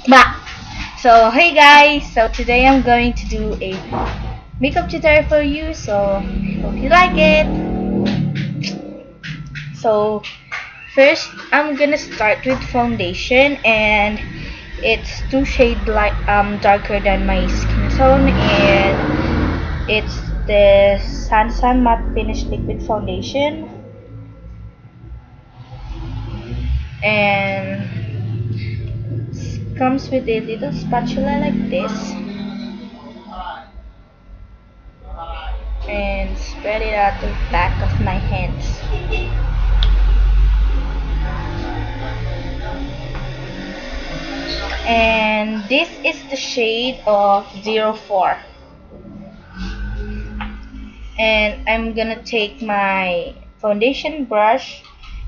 Bah! So, hey guys! So, today I'm going to do a makeup tutorial for you, so hope you like it. So, first, I'm gonna start with foundation, and it's two shade darker than my skin tone, and it's the Sansan Matte Finish Liquid Foundation, and comes with a little spatula like this, and spread it out the back of my hands. And this is the shade of 04, and I'm gonna take my foundation brush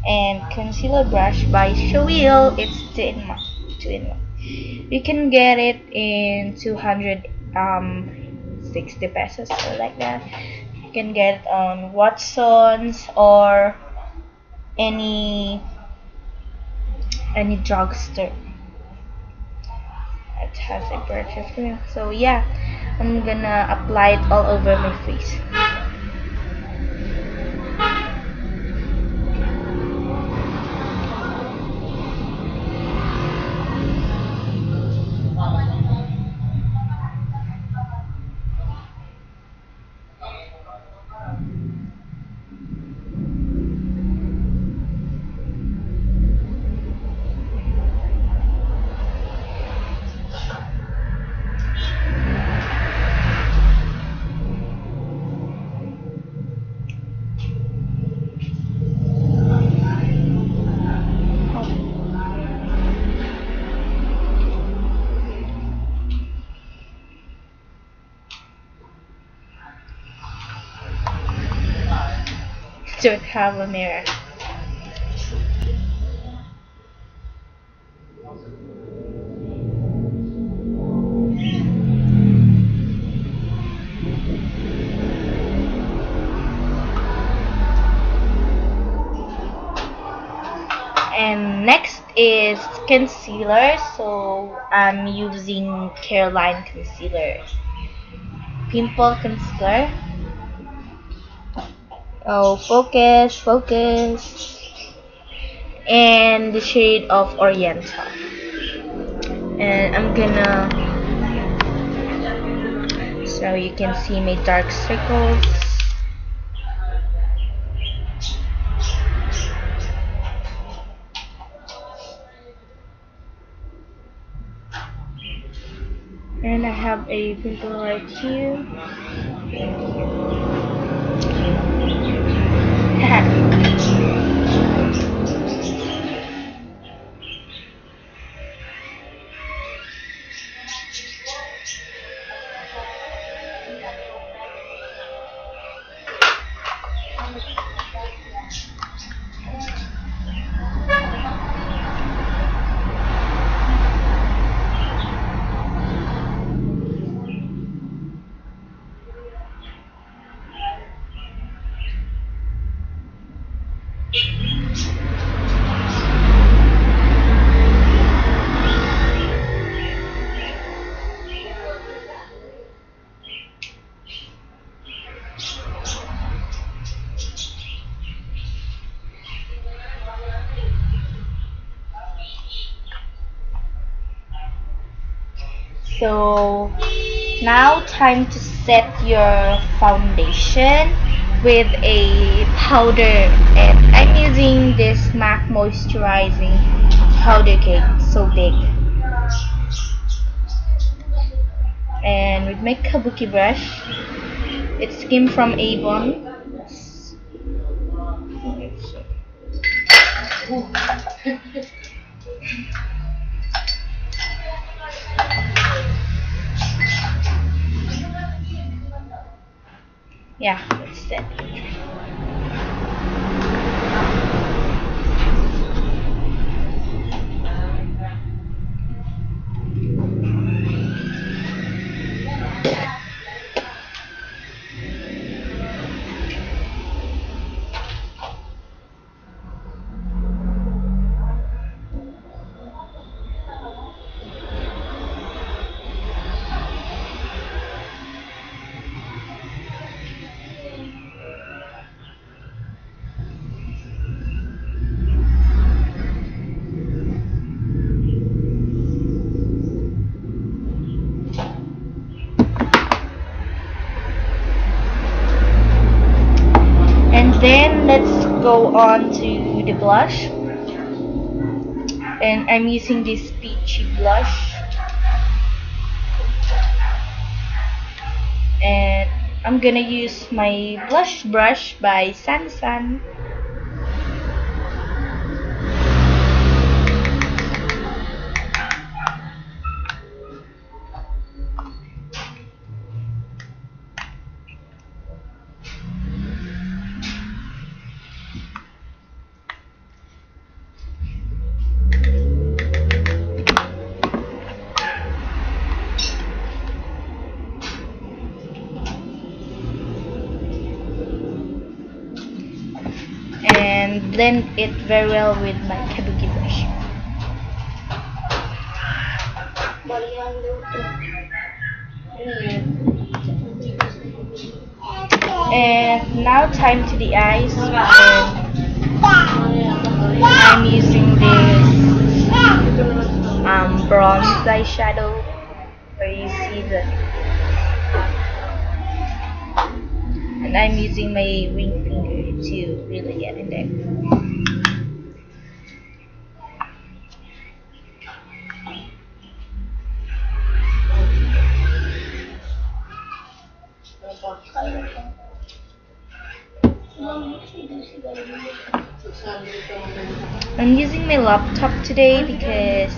and concealer brush by Showil. It's 2-in-1. 2-in-1. You can get it in 260 pesos or like that. You can get it on Watson's or any drugstore. It has a purchase for you. So yeah, I'm gonna apply it all over my face. Don't have a mirror. And next is concealer. So I'm using Caroline concealer, pimple concealer. Oh, focus, focus. And the shade of Oriental. And I'm gonna, so you can see my dark circles. And I have a pimple right here. So now time to set your foundation with a powder, and I'm using this MAC moisturizing powder cake, so big. And with my kabuki brush, it's came from Avon. Yeah, that's it. go on to the blush, and I'm using this peachy blush, and I'm gonna use my blush brush by Sansan. And blend it very well with my kabuki brush. And now time to the eyes, and I'm using this bronze eyeshadow, where you see the, and I'm using my ring finger to really get in there. I'm using my laptop today because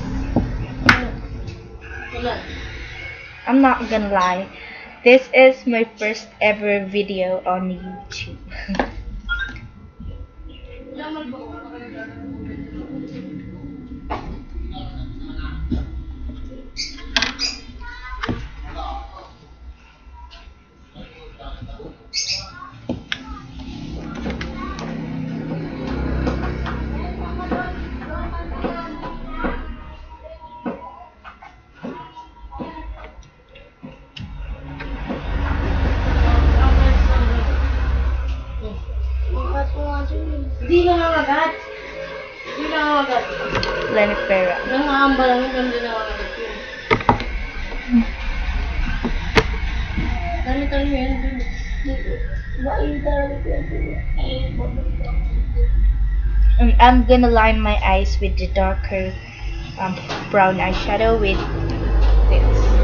I'm not gonna lie, this is my first ever video on YouTube. Di lang nangagat. Di lang nangagat. Lenny Pera. Nangamba lang yung ganda nangagat yun. Dami yan. Bain talaga yan. And I'm gonna line my eyes with the darker brown eyeshadow with this.